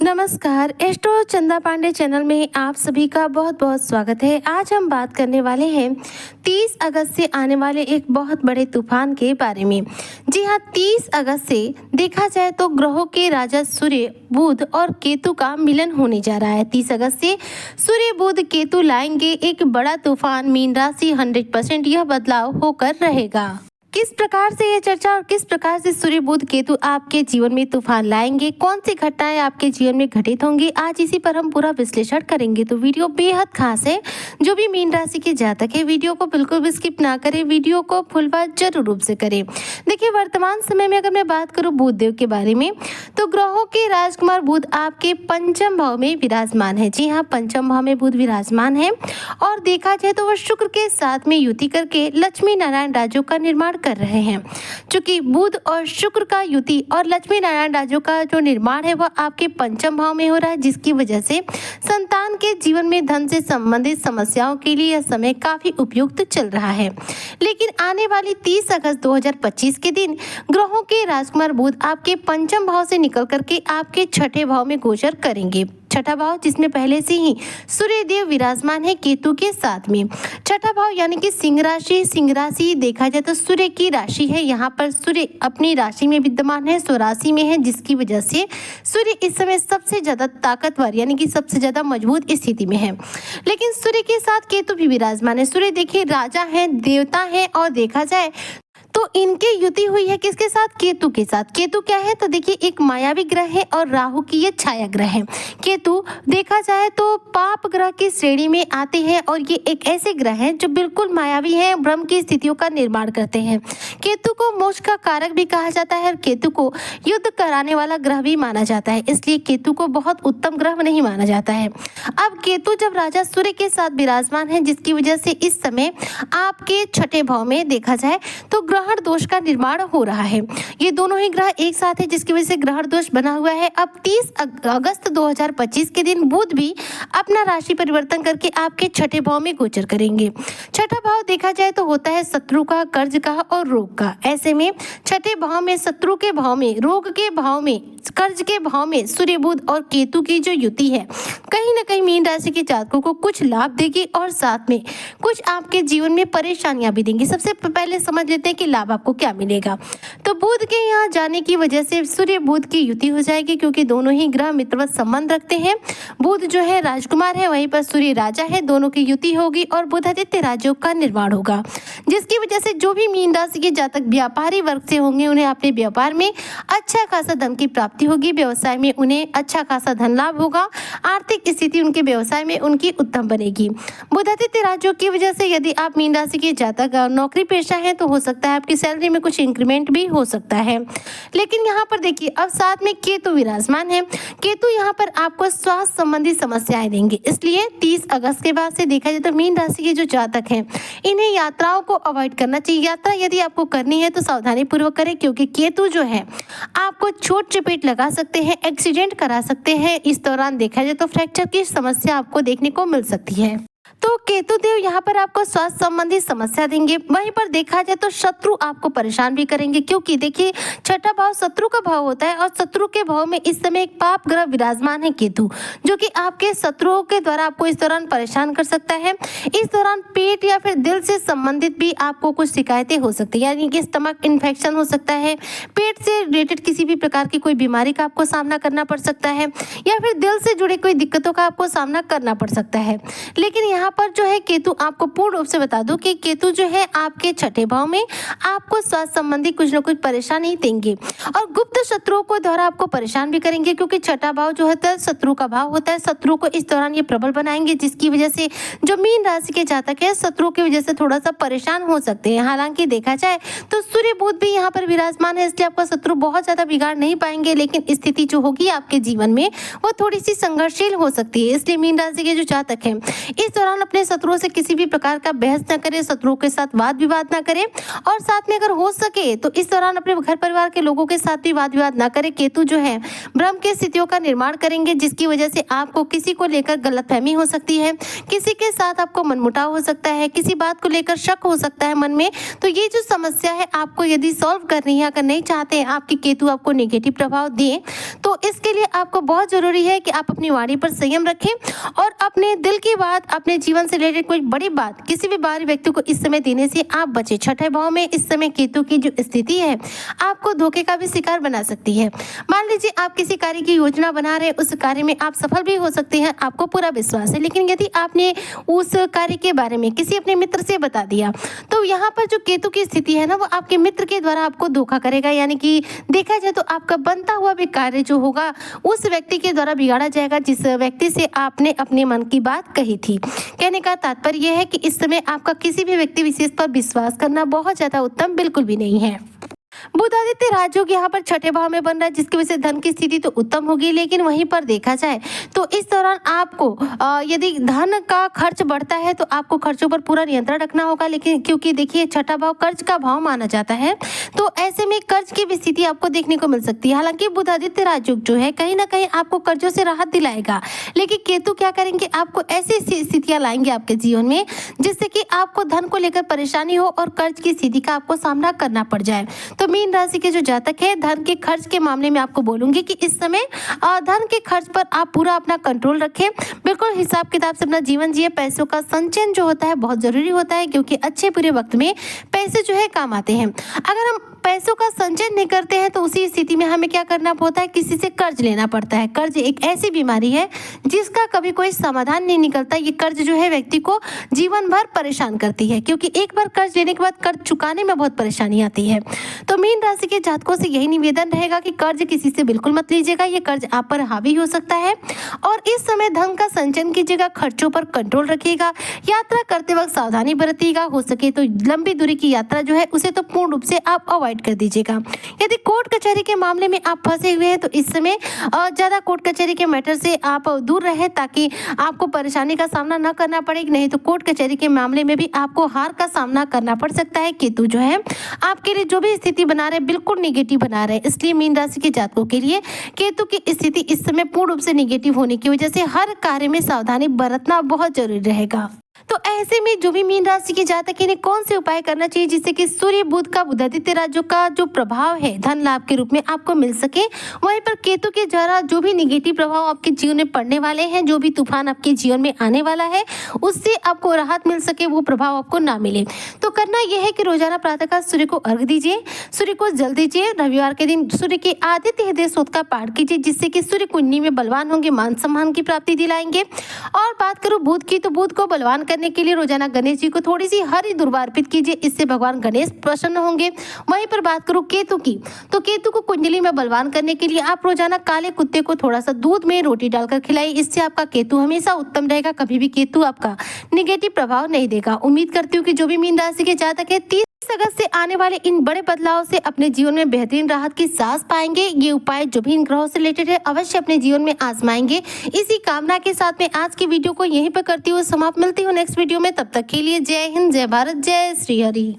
नमस्कार, एस्ट्रो चंदा पांडे चैनल में आप सभी का बहुत बहुत स्वागत है। आज हम बात करने वाले हैं 30 अगस्त से आने वाले एक बहुत बड़े तूफान के बारे में। जी हाँ, 30 अगस्त से देखा जाए तो ग्रहों के राजा सूर्य, बुध और केतु का मिलन होने जा रहा है। 30 अगस्त से सूर्य, बुध, केतु लाएंगे एक बड़ा तूफान। मीन राशि 100% यह बदलाव होकर रहेगा। किस प्रकार से ये चर्चा और किस प्रकार से सूर्य, बुध, केतु आपके जीवन में तूफान लाएंगे, कौन सी घटनाएं आपके जीवन में घटित होंगी, आज इसी पर हम पूरा विश्लेषण करेंगे। तो वीडियो बेहद खास है। जो भी मीन राशि के जातक है, वीडियो को बिल्कुल भी स्किप ना करें, वीडियो को फुल वॉच जरूर रूप से करें। देखिए, वर्तमान समय में अगर मैं बात करूँ बुध देव के बारे में, तो ग्रहों के राजकुमार बुध आपके पंचम भाव में विराजमान है। जी हाँ, पंचम भाव में बुध विराजमान है और देखा जाए तो वह शुक्र के साथ में युति करके लक्ष्मी नारायण राजयोग का निर्माण कर रहे हैं। चूंकि बुध और शुक्र का युति और लक्ष्मी नारायण राजयोग का जो निर्माण है वह आपके पंचम भाव में हो रहा है, जिसकी वजह से संतान के जीवन में धन से संबंधित समस्याओं के लिए यह समय काफी उपयुक्त चल रहा है। लेकिन आने वाली 30 अगस्त 2025 के दिन ग्रहों के राजकुमार बुध आपके पंचम भाव से निकल करके आपके छठे भाव में गोचर करेंगे। छठा भाव जिसमें पहले से ही सूर्य देव विराजमान है केतु के साथ में। छठा भाव यानी कि सिंह राशि। सिंह राशि देखा जाए तो सूर्य की राशि है। यहाँ पर सूर्य अपनी राशि में विद्यमान है, स्वराशि में है, जिसकी वजह से सूर्य इस समय सबसे ज्यादा ताकतवर यानी कि सबसे ज्यादा मजबूत स्थिति में है। लेकिन सूर्य के साथ केतु भी विराजमान है। सूर्य देखिए राजा है, देवता है और देखा जाए तो इनके युति हुई है किसके साथ? केतु के साथ। केतु क्या है? तो देखिए एक मायावी ग्रह है और राहु की ये छाया ग्रह है। केतु देखा जाए तो पाप ग्रह की श्रेणी में आते हैं और ये एक ऐसे ग्रह हैं जो बिल्कुल मायावी हैं, ब्रह्म की स्थितियों का निर्माण करते हैं। केतु को मोक्ष का कारक भी कहा जाता है और केतु को युद्ध कराने वाला ग्रह भी माना जाता है, इसलिए केतु को बहुत उत्तम ग्रह नहीं माना जाता है। अब केतु जब राजा सूर्य के साथ विराजमान है, जिसकी वजह से इस समय आपके छठे भाव में देखा जाए तो ग्रहण दोष का निर्माण हो रहा है। ये दोनों ही ग्रह एक साथ है, जिसकी वजह से ग्रहण दोष बना हुआ है। अब 30 अगस्त 2025 के दिन बुध भी अपना राशि परिवर्तन करके आपके छठे भाव में गोचर करेंगे। छठा भाव देखा जाए तो होता है शत्रु का, कर्ज का और रोग का। ऐसे में छठे भाव में, शत्रु के भाव में, रोग के भाव में, कर्ज के भाव में सूर्य, बुध और केतु की जो युति है कहीं ना कहीं मीन राशि के जातकों को कुछ लाभ देगी और साथ में कुछ आपके जीवन में परेशानियां भी देंगी। सबसे पहले समझ लेते हैं कि लाभ आपको क्या मिलेगा। तो बुध के यहाँ जाने की वजह से सूर्य बुध की युति हो जाएगी, क्योंकि दोनों ही ग्रह मित्रवत संबंध रखते हैं। बुध जो है राजकुमार है, वहीं पर सूर्य राजा है, दोनों की युति होगी और बुध आदित्य राजयोग का निर्माण होगा, जिसकी वजह से जो भी मीन राशि के जातक व्यापारी वर्ग से होंगे उन्हें अपने व्यापार में अच्छा खासा धन की प्राप्ति होगी। व्यवसाय में उन्हें अच्छा खासा धन लाभ होगा। आर्थिक स्थिति उनके व्यवसाय में उनकी उत्तम बनेगी। बुध आदित्य राजयोग की वजह से यदि आप मीन राशि के जातक नौकरी पेशा है तो हो सकता है आपकी सैलरी में कुछ इंक्रीमेंट भी हो सकता है। लेकिन यहाँ पर देखिए अब साथ में केतु विराजमान है। केतु यहाँ पर आपको स्वास्थ्य संबंधी समस्याएं देंगे, इसलिए 30 अगस्त के बाद से देखा जाए तो मीन राशि के जो जातक हैं इन्हें यात्राओं को अवॉइड करना चाहिए। यात्रा यदि आपको करनी है तो सावधानी पूर्वक करें, क्योंकि केतु जो है आपको चोट चपेट लगा सकते हैं, एक्सीडेंट करा सकते हैं। इस दौरान देखा जाए तो फ्रैक्चर की समस्या आपको देखने को मिल सकती है। तो केतु देव यहाँ पर आपको स्वास्थ्य संबंधी समस्या देंगे। वहीं पर देखा जाए तो शत्रु आपको परेशान भी करेंगे, क्योंकि देखिए छठा भाव शत्रु का भाव होता है और शत्रु के भाव में इस समय एक पाप ग्रह विराजमान है केतु, जो कि आपके शत्रुओं के द्वारा आपको इस दौरान परेशान कर सकता है। इस दौरान पेट या फिर दिल से संबंधित भी आपको कुछ शिकायतें हो सकती है, यानी कि स्टमक इन्फेक्शन हो सकता है, पेट से रिलेटेड किसी भी प्रकार की कोई बीमारी का आपको सामना करना पड़ सकता है, या फिर दिल से जुड़े कोई दिक्कतों का आपको सामना करना पड़ सकता है। लेकिन यहाँ पर जो है केतु, आपको पूर्ण रूप से बता दूं कि केतु जो है आपके छठे भाव में आपको स्वास्थ्य संबंधी कुछ न कुछ परेशानी देंगे और गुप्त शत्रुओं को द्वारा आपको परेशान भी करेंगे, क्योंकि छठा भाव जो होता है शत्रु का भाव होता है। शत्रु को इस दौरान ये प्रबल बनाएंगे, जिसकी वजह से जो मीन राशि के जातक है शत्रु की वजह से थोड़ा सा परेशान हो सकते हैं। हालांकि देखा जाए तो सूर्य बुध भी यहाँ पर विराजमान है, इसलिए आपका शत्रु बहुत ज्यादा बिगाड़ नहीं पाएंगे, लेकिन स्थिति जो होगी आपके जीवन में वो थोड़ी सी संघर्षशील हो सकती है। इसलिए मीन राशि के जो जातक है इस दौरान दौरान अपने शत्रुओं से किसी भी प्रकार का बहस न करें, शत्रुओं के साथ वाद विवाद न करें और साथ में अगर हो सके तो इस दौरान अपने घर परिवार के लोगों के साथ भी वाद विवाद न करें। केतु जो है भ्रम की स्थितियों का निर्माण करेंगे, जिसकी वजह से आपको किसी को लेकर गलतफहमी हो सकती है, किसी के साथ आपको मनमुटाव हो सकता है, किसी बात को लेकर शक हो सकता है मन में। तो ये जो समस्या है आपको यदि सॉल्व करनी है, अगर नहीं चाहते हैं आपकी केतु आपको नेगेटिव प्रभाव दें, तो इसके लिए आपको बहुत जरूरी है कि आप अपनी वाणी पर संयम रखें और अपने दिल की बात, अपने जीवन से रिलेटेड कोई बड़ी बात किसी भी बाहरी व्यक्ति को इस समय देने से आप बचे। छठे भाव में इस समय केतु की जो स्थिति है आपको धोखे का भी शिकार बना सकती है। मान लीजिए आप किसी कार्य की योजना बना रहे हैं, उस कार्य में आप सफल भी हो सकते हैं, आपको पूरा विश्वास है, लेकिन यदि आपने उस कार्य के बारे में किसी अपने मित्र से बता दिया तो यहाँ पर जो केतु की स्थिति है ना, वो आपके मित्र के द्वारा आपको धोखा करेगा। यानी कि देखा जाए तो आपका बनता हुआ भी कार्य जो होगा उस व्यक्ति के द्वारा बिगाड़ा जाएगा जिस व्यक्ति से आपने अपने मन की बात कही थी। कहने का तात्पर्य यह है कि इस समय आपका किसी भी व्यक्ति विशेष पर विश्वास करना बहुत ज्यादा उत्तम बिल्कुल भी नहीं है। बुध आदित्य राजयोग यहाँ पर छठे भाव में बन रहा है, जिसकी वजह से धन की स्थिति तो उत्तम होगी, लेकिन वहीं पर देखा जाए तो इस दौरान आपको यदि धन का खर्च बढ़ता है तो आपको खर्चों पर पूरा नियंत्रण रखना होगा। लेकिन क्योंकि देखिए छठा भाव कर्ज का भाव माना जाता है, तो ऐसे में कर्ज की भी स्थिति आपको देखने को मिल सकती है। हालांकि बुध आदित्य राजयोग जो है कहीं ना कहीं आपको कर्जों से राहत दिलाएगा, लेकिन केतु क्या करेंगे, आपको ऐसी स्थितियां लाएंगे आपके जीवन में जिससे कि आपको धन को लेकर परेशानी हो और कर्ज की स्थिति का आपको सामना करना पड़ जाए। तो मीन राशि के जो जातक है, धन के खर्च के मामले में आपको बोलूंगी कि इस समय धन के खर्च पर आप पूरा अपना कंट्रोल रखें, बिल्कुल हिसाब किताब से अपना जीवन जिए। पैसों का संचयन जो होता है बहुत जरूरी होता है, क्योंकि अच्छे बुरे वक्त में पैसे जो है काम आते हैं। अगर हम पैसों का संचयन नहीं करते हैं तो उसी स्थिति में हमें क्या करना होता है, किसी से कर्ज लेना पड़ता है। कर्ज एक ऐसी बीमारी है जिसका कभी कोई समाधान नहीं निकलता। ये कर्ज जो है व्यक्ति को जीवन भर परेशान करती है, क्योंकि एक बार कर्ज लेने के बाद कर्ज चुकाने में बहुत परेशानी आती है। तो मीन राशि के जातकों से यही निवेदन रहेगा कि कर्ज किसी से बिल्कुल मत लीजिएगा, ये कर्ज आप पर हावी हो सकता है। और इस समय धन का संचयन कीजिएगा, खर्चों पर कंट्रोल रखिएगा, यात्रा करते वक्त सावधानी बरतिएगा। हो सके तो लंबी दूरी की यात्रा जो है उसे तो पूर्ण रूप से आप अवॉइड कर दीजिएगा। यदि कोर्ट कचहरी के मामले में आप फंसे हुए हैं तो इस समय ज्यादा कोर्ट कचहरी के मैटर से आप दूर रहे, ताकि आपको परेशानी का सामना न करना पड़े। नहीं तो कोर्ट कचहरी के मामले में भी आपको हार का सामना करना पड़ सकता है। केतु जो है आपके लिए जो भी स्थिति बना रहे बिल्कुल निगेटिव बना रहे, इसलिए मीन राशि के जातकों के लिए केतु की स्थिति इस समय पूर्ण रूप से निगेटिव होने की वजह से हर कार्य में सावधानी बरतना बहुत जरूरी रहेगा। तो ऐसे में जो भी मीन राशि के जातक इन्हें कौन से उपाय करना चाहिए जिससे कि सूर्य बुध का बुध आदित्य राजयोग का जो प्रभाव है धन लाभ के रूप में आपको मिल सके। वहीं पर केतु के द्वारा जो भी निगेटिव प्रभाव आपके जीवन में पड़ने वाले हैं, जो भी तूफान आपके जीवन में आने वाला है, उससे आपको राहत मिल सके, वो प्रभाव आपको ना मिले। तो करना यह है कि रोजाना प्रातःकाल सूर्य को अर्घ दीजिए, सूर्य को जल दीजिए। रविवार के दिन सूर्य के आदित्य हृदय स्तोत्र का पाठ कीजिए, जिससे कि सूर्य कुंडली में बलवान होंगे, मान सम्मान की प्राप्ति दिलाएंगे। और बात करूं बुध की, तो बुध को बलवान करने के लिए रोजाना गणेश जी को थोड़ी सी हरी दुर्वा अर्पित कीजिए, इससे भगवान गणेश प्रसन्न होंगे। वहीं पर बात करूं केतु की, तो केतु को कुंडली में बलवान करने के लिए आप रोजाना काले कुत्ते को थोड़ा सा दूध में रोटी डालकर खिलाइए, इससे आपका केतु हमेशा उत्तम रहेगा, कभी भी केतु आपका निगेटिव प्रभाव नहीं देगा। उम्मीद करती हूँ कि जो भी मीन राशि के जातक है 30 अगस्त से आने वाले इन बड़े बदलाव से अपने जीवन में बेहतरीन राहत की सांस पाएंगे। ये उपाय जो भी इन ग्रहों से रिलेटेड है अवश्य अपने जीवन में आजमाएंगे। इसी कामना के साथ में आज की वीडियो को यहीं पर करती हूँ समाप्त। मिलती हूँ नेक्स्ट वीडियो में, तब तक के लिए जय हिंद, जय भारत, जय श्री हरि।